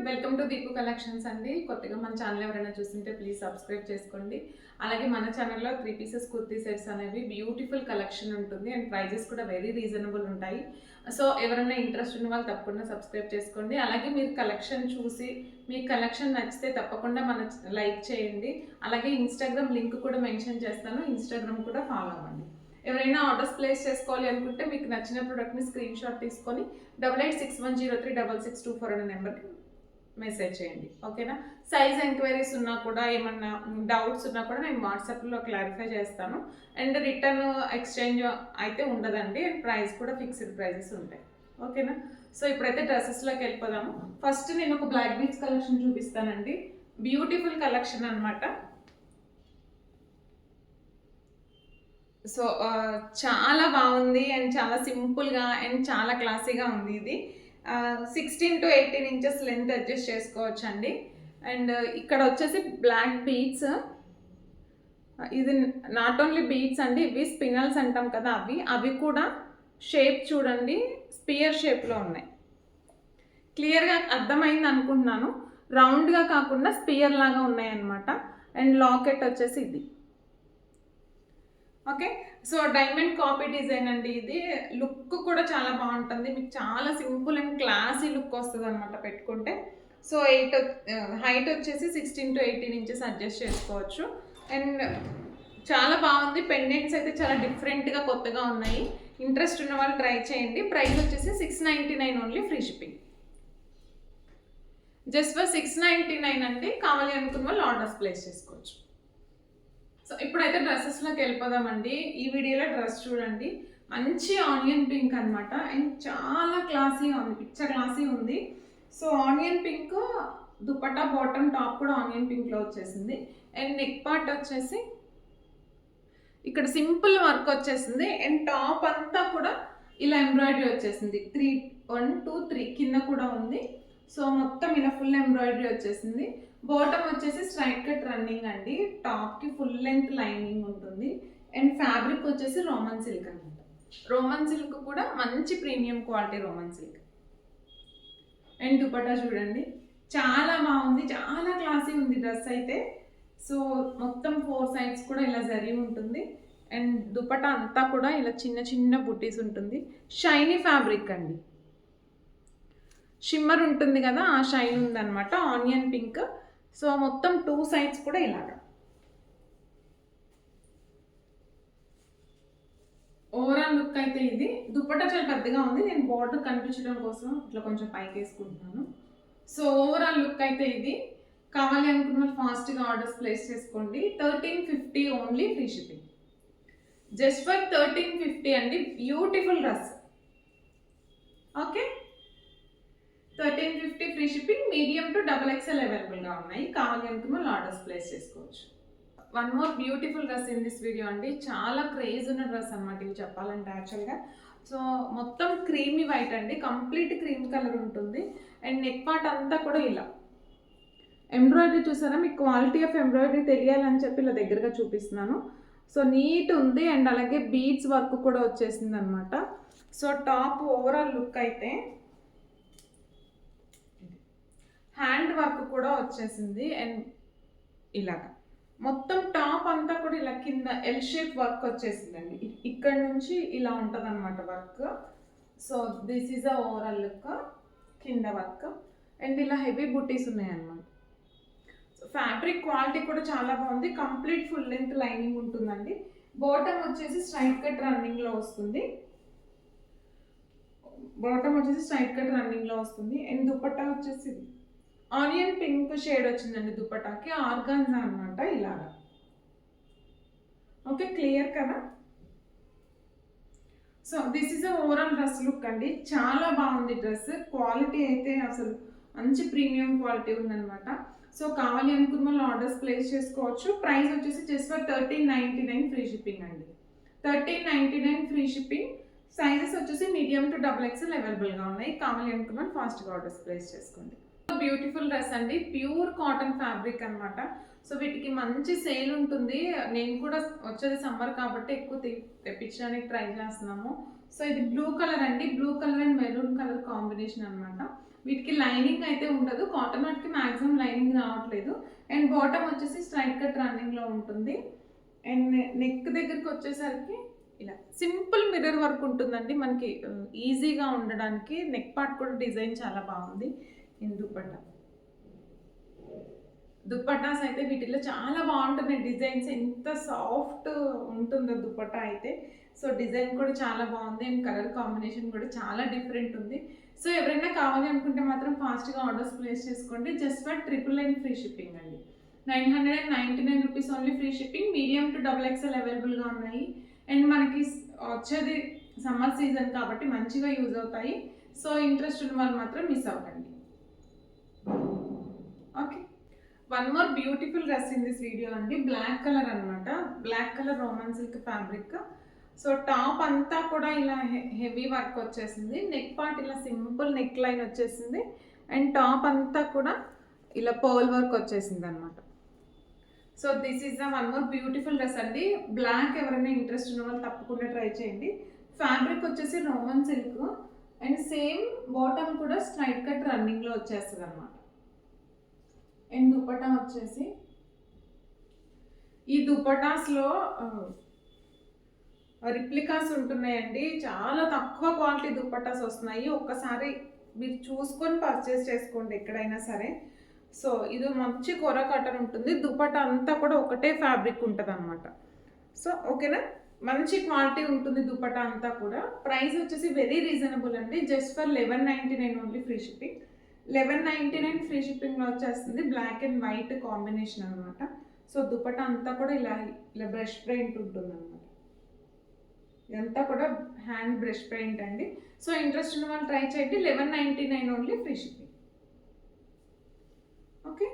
Welcome to Deepu collections అండి. కొత్తగా మన ఛానల్ ఎవరైనా చూస్తుంటే ప్లీజ్ సబ్స్క్రైబ్ చేసుకోండి. అలాగే మన ఛానల్లో 3 పీసెస్ కుర్తీ సెట్స్ అనేవి బ్యూటిఫుల్ కలెక్షన్ ఉంటుంది అండ్ ప్రైజెస్ కూడా వెరీ రీజనబుల్ ఉంటాయి. సో ఎవరైనా ఇంట్రెస్ట్ ఉన్న వాళ్ళు తప్పకుండా సబ్స్క్రైబ్ చేసుకోండి. అలాగే మీరు కలెక్షన్ చూసి మీ కలెక్షన్ నచ్చితే తప్పకుండా లైక్ చేయండి. అలాగే ఇన్స్టాగ్రామ్ లింక్ కూడా మెన్షన్ చేస్తాను, ఇన్స్టాగ్రామ్ కూడా ఫాలో అవ్వండి. ఎవరైనా ఆర్డర్స్ ప్లేస్ చేసుకోవాలి అనుకుంటే మీకు నచ్చిన ప్రోడక్ట్ని స్క్రీన్ షాట్ తీసుకొని 8861036624 అనే నెంబర్కి మెసేజ్ చేయండి. ఓకేనా? సైజ్ ఎంక్వైరీస్ ఉన్నా కూడా ఏమన్నా డౌట్స్ ఉన్నా కూడా నేను వాట్సాప్లో క్లారిఫై చేస్తాను. అండ్ రిటర్న్ ఎక్స్చేంజ్ అయితే ఉండదండి. అండ్ ప్రైస్ కూడా ఫిక్స్డ్ ప్రైజెస్ ఉంటాయి. ఓకేనా? సో ఇప్పుడైతే డ్రెస్సెస్లోకి వెళ్ళిపోదాము. ఫస్ట్ నేను ఒక బ్లాక్ బీచ్ కలెక్షన్ చూపిస్తానండి. బ్యూటిఫుల్ కలెక్షన్ అనమాట. సో చాలా బాగుంది అండ్ చాలా సింపుల్గా అండ్ చాలా క్లాసీగా ఉంది. ఇది 16 to 18 ఇంచెస్ లెంత్ అడ్జస్ట్ చేసుకోవచ్చు అండి. అండ్ ఇక్కడ వచ్చేసి బ్లాక్ బీడ్స్, ఇది నాట్ ఓన్లీ బీడ్స్ అండి, ఇవి స్పినల్స్ అంటాం కదా, అవి కూడా షేప్ చూడండి స్పియర్ షేప్లో ఉన్నాయి. క్లియర్గా అర్థమైంది అనుకుంటున్నాను. రౌండ్గా కాకుండా స్పియర్ లాగా ఉన్నాయి అన్నమాట. అండ్ లాకెట్ వచ్చేసి ఇది. Okay, so diamond copy design అండి. ఇది లుక్ కూడా చాలా బాగుంటుంది. మీకు చాలా సింపుల్ అండ్ క్లాసీ లుక్ వస్తుంది అనమాట పెట్టుకుంటే. సో హైట్ వచ్చేసి 16 to 18 ఇంచెస్ అడ్జస్ట్ చేసుకోవచ్చు. అండ్ చాలా బాగుంది. పెండెంట్స్ అయితే చాలా డిఫరెంట్గా కొత్తగా ఉన్నాయి. ఇంట్రెస్ట్ ఉన్న వాళ్ళు ట్రై చేయండి. ప్రైస్ వచ్చేసి 699 only, free shipping. Just for 699 అండి. కావాలి అనుకున్న వాళ్ళు ఆర్డర్స్ ప్లేస్ చేసుకోవచ్చు. సో ఇప్పుడైతే డ్రెస్సెస్లోకి వెళ్ళిపోదామండి. ఈ వీడియోలో డ్రెస్ చూడండి, మంచి ఆనియన్ పింక్ అనమాట. అండ్ చాలా క్లాసీగా ఉంది, పిక్చర్ క్లాసీ ఉంది. So onion pink dupatta, bottom, top కూడా ఆనియన్ పింక్లో వచ్చేసింది. అండ్ నెక్ పార్ట్ వచ్చేసి ఇక్కడ సింపుల్ వర్క్ వచ్చేసింది. అండ్ టాప్ అంతా కూడా ఇలా ఎంబ్రాయిడరీ వచ్చేసింది. 1 2 3 కింద కూడా ఉంది. సో మొత్తం ఇలా ఫుల్ ఎంబ్రాయిడరీ వచ్చేసింది. బాటమ్ వచ్చేసి స్ట్రైట్ కట్ రన్నింగ్ అండి. టాప్కి ఫుల్ లెంత్ లైనింగ్ ఉంటుంది. అండ్ ఫ్యాబ్రిక్ వచ్చేసి రోమన్ సిల్క్ అనమాట. రోమన్ సిల్క్ కూడా మంచి premium quality Roman silk. And dupatta చూడండి, చాలా బాగుంది, చాలా క్లాసీ ఉంది డ్రెస్ అయితే. సో మొత్తం 4 సైడ్స్ కూడా ఇలా జరీ ఉంటుంది. అండ్ దుపట్టా అంతా కూడా ఇలా చిన్న చిన్న బుట్టీస్ ఉంటుంది. షైనీ ఫ్యాబ్రిక్ అండి, షిమ్మర్ ఉంటుంది కదా, ఆ షైన్ ఉందన్నమాట. Onion pink. సో మొత్తం 2 సైడ్స్ కూడా ఇలాగా. ఓవరాల్ లుక్ అయితే ఇది. దుపట్టా చాలా పెద్దగా ఉంది, నేను బార్డర్ కనిపించడం కోసం ఇట్లా కొంచెం పైకి వేసుకుంటున్నాను. సో ఓవరాల్ లుక్ అయితే ఇది. కావాలి అనుకున్న వాళ్ళు ఫాస్ట్గా ఆర్డర్స్ ప్లేస్ చేసుకోండి. 1350 only, free shipping. Just for 1350 అండి. Beautiful dress. Okay, 1350 free shipping. Medium to XXL అవైలబుల్గా ఉన్నాయి. కావాలి అనుకున్న ఆర్డర్స్ ప్లేస్ చేసుకోవచ్చు. One more beautiful dress in this video అండి. చాలా క్రేజ్ ఉన్న డ్రెస్ అనమాట ఇవి చెప్పాలంటే యాక్చువల్గా. సో మొత్తం క్రీమీ వైట్ అండి, కంప్లీట్ క్రీమ్ కలర్ ఉంటుంది. అండ్ నెక్ పార్ట్ అంతా కూడా ఇలా ఎంబ్రాయిడరీ చూసారా. మీకు క్వాలిటీ ఆఫ్ ఎంబ్రాయిడరీ తెలియాలని చెప్పి ఇలా దగ్గరగా చూపిస్తున్నాను. సో నీట్ ఉంది. అండ్ అలాగే బీడ్స్ వర్క్ కూడా వచ్చేసింది అనమాట. సో టాప్ ఓవరాల్ లుక్ అయితే హ్యాండ్ వర్క్ కూడా వచ్చేసింది. అండ్ ఇలాగా మొత్తం టాప్ అంతా కూడా ఇలా కింద ఎల్ షేప్ వర్క్ వచ్చేసిందండి. ఇక్కడ నుంచి ఇలా ఉంటుంది అనమాట work. So this is a overall look, కింద వర్క్. అండ్ ఇలా హెవీ బుట్టీస్ ఉన్నాయన్నమాట. సో ఫ్యాబ్రిక్ క్వాలిటీ కూడా చాలా బాగుంది. కంప్లీట్ ఫుల్ లెంత్ లైనింగ్ ఉంటుందండి. బాటమ్ వచ్చేసి స్ట్రైట్ కట్ రన్నింగ్లో వస్తుంది. అండ్ దుపట్టా వచ్చేసి ఆనియన్ పింక్ షేడ్ వచ్చిందండి దుపట్టాకి. ఆర్గాన్జా అనమాట ఇలాగా. ఓకే, క్లియర్ కదా. So this is overall dress look అండి. చాలా బాగుంది డ్రెస్. క్వాలిటీ అయితే అసలు మంచి ప్రీమియం క్వాలిటీ ఉందన్నమాట. సో కావాలి అనుకున్న వాళ్ళు ఆర్డర్స్ ప్లేస్ చేసుకోవచ్చు. ప్రైస్ వచ్చేసి జస్ట్ ఫర్ 1399 ఫ్రీ షిప్పింగ్ అండి. 1399 ఫ్రీ షిప్పింగ్. సైజెస్ వచ్చేసి మీడియం టు XXL అవైలబుల్గా ఉన్నాయి. కావాలి అనుకున్న వాళ్ళు ఫాస్ట్గా ఆర్డర్స్ ప్లేస్ చేసుకోండి. బ్యూటిఫుల్ డ్రెస్ అండి, ప్యూర్ కాటన్ ఫ్యాబ్రిక్ అనమాట. సో వీటికి మంచి సేల్ ఉంటుంది. నేను కూడా వచ్చేది సమ్మర్ కాబట్టి ఎక్కువ తెప్పించడానికి ట్రై చేస్తున్నాము. సో ఇది బ్లూ కలర్ అండి. Blue colour and maroon colour combination అనమాట. వీటికి లైనింగ్ అయితే ఉండదు, కాటన్ వాటికి మ్యాక్సిమం లైనింగ్ రావట్లేదు. అండ్ బాటమ్ వచ్చేసి స్ట్రైట్ కట్ రన్నింగ్లో ఉంటుంది. అండ్ నెక్ దగ్గరికి వచ్చేసరికి ఇలా సింపుల్ మిర్రర్ వర్క్ ఉంటుందండి మనకి, ఈజీగా ఉండడానికి. నెక్ పార్ట్ కూడా డిజైన్ చాలా బాగుంది. ఇన్ దుప్పటాస్ అయితే వీటిలో చాలా బాగుంటున్నాయి డిజైన్స్, ఎంత సాఫ్ట్ ఉంటుందో దుప్పటా అయితే. సో డిజైన్ కూడా చాలా బాగుంది అండ్ కలర్ కాంబినేషన్ కూడా చాలా డిఫరెంట్ ఉంది. సో ఎవరైనా కావాలి అనుకుంటే మాత్రం ఫాస్ట్గా ఆర్డర్స్ ప్లేస్ చేసుకోండి. జస్ట్ ఫర్ 999 ఫ్రీ షిప్పింగ్ అండి. 999 rupees only free shipping. Medium to XXL అవైలబుల్గా ఉన్నాయి. అండ్ మనకి వచ్చేది సమ్మర్ సీజన్ కాబట్టి మంచిగా యూజ్ అవుతాయి. సో ఇంట్రెస్ట్ ఉన్న వాళ్ళు మాత్రం మిస్ అవ్వకండి. Okay, one more beautiful dress in this video అండి. బ్లాక్ కలర్ అనమాట, black colour Roman silk fabric. So top అంతా కూడా ఇలా హెవీ వర్క్ వచ్చేసింది. నెక్ పార్ట్ ఇలా సింపుల్ నెక్ లైన్ వచ్చేసింది. అండ్ టాప్ అంతా కూడా ఇలా పర్ల్ వర్క్ వచ్చేసింది అనమాట. So this is the one more beautiful dress అండి. బ్లాక్ ఎవరైనా ఇంట్రెస్ట్ ఉన్న వాళ్ళు తప్పకుండా ట్రై చేయండి. ఫ్యాబ్రిక్ వచ్చేసి Roman silk and same bottom కూడా స్ట్రైట్ కట్ రన్నింగ్లో వచ్చేస్తుంది అనమాట. అండ్ దుపట్టా వచ్చేసి ఈ దుపటాస్లో రిప్లికాస్ ఉంటున్నాయండి. చాలా తక్కువ క్వాలిటీ దుపట్టాస్ వస్తున్నాయి. ఒక్కసారి మీరు చూసుకొని పర్చేస్ చేసుకోండి ఎక్కడైనా సరే. సో ఇది మంచి కొర కట్టన్ ఉంటుంది. దుపట్టా అంతా కూడా ఒకటే ఫ్యాబ్రిక్ ఉంటుంది అనమాట. సో ఓకేనా, మంచి క్వాలిటీ ఉంటుంది దుపట్టా అంతా కూడా. ప్రైస్ వచ్చేసి వెరీ రీజనబుల్ అండి. Just for 1199 only free shipping. 1199 free షిప్పింగ్లో వచ్చేస్తుంది. బ్లాక్ అండ్ వైట్ కాంబినేషన్ అనమాట. సో దుపట్టా అంతా కూడా ఇలా ఇలా బ్రష్ పెయింట్ ఉంటుంది అనమాట. ఇదంతా కూడా హ్యాండ్ బ్రష్ పెయింట్ అండి. సో ఇంట్రెస్ట్ ఉన్న వాళ్ళు ట్రై చేయండి. 1199 only free shipping. Okay,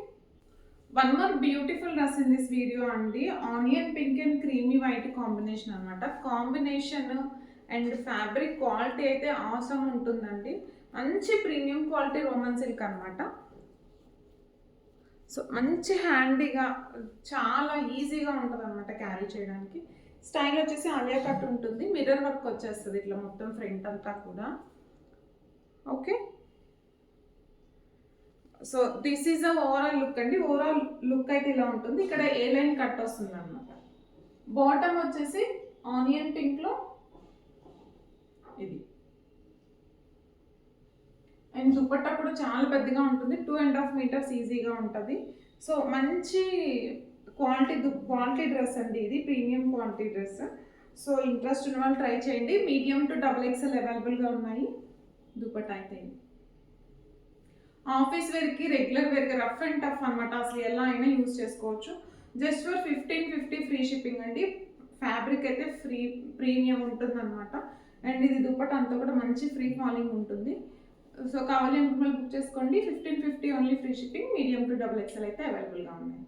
one more beautiful dress in this video అండి. Onion pink and creamy white combination అనమాట. కాంబినేషన్ అండ్ ఫ్యాబ్రిక్ క్వాలిటీ అయితే ఆసమ్ ఉంటుందండి. మంచి ప్రీమియం క్వాలిటీ రోమన్ సిల్క్ అనమాట. సో మంచి హ్యాండీగా చాలా ఈజీగా ఉంటుంది అనమాట క్యారీ చేయడానికి. స్టైల్ వచ్చేసి ఆలియా కట్ ఉంటుంది. మిర్రర్ వర్క్ వచ్చేస్తుంది ఇట్లా మొత్తం ఫ్రంట్ అంతా కూడా. Okay, so this is a overall look అండి. ఓవరాల్ లుక్ అయితే ఇలా ఉంటుంది. ఇక్కడ ఏ లైన్ కట్ వస్తుంది అనమాట. బాటమ్ వచ్చేసి ఆనియన్ పింక్లో ఇది. అండ్ దుపట్టా కూడా చాలా పెద్దగా ఉంటుంది. 2.5 మీటర్స్ ఈజీగా ఉంటుంది. సో మంచి క్వాలిటీ డ్రెస్ అండి. ఇది premium quality dress. So interest ఉన్న వాళ్ళు ట్రై చేయండి. మీడియం టు XXL అవైలబుల్గా ఉన్నాయి. దుపట్టా అయితే ఆఫీస్ వేర్కి, రెగ్యులర్ వేర్కి, రఫ్ అండ్ టఫ్ అనమాట. అసలు ఎలా అయినా యూజ్ చేసుకోవచ్చు. జస్ట్ ఫర్ 1550 ఫ్రీ షిప్పింగ్ అండి. ఫ్యాబ్రిక్ అయితే ప్రీమియం ఉంటుంది అనమాట. అండ్ ఇది దుపట్టా అంతా కూడా మంచి ఫ్రీ ఫాలింగ్ ఉంటుంది. సో కావాలి అనుకున్న బుక్ చేసుకోండి. 1550 only free shipping. Medium to XXL అయితే అవైలబుల్గా ఉన్నాయి.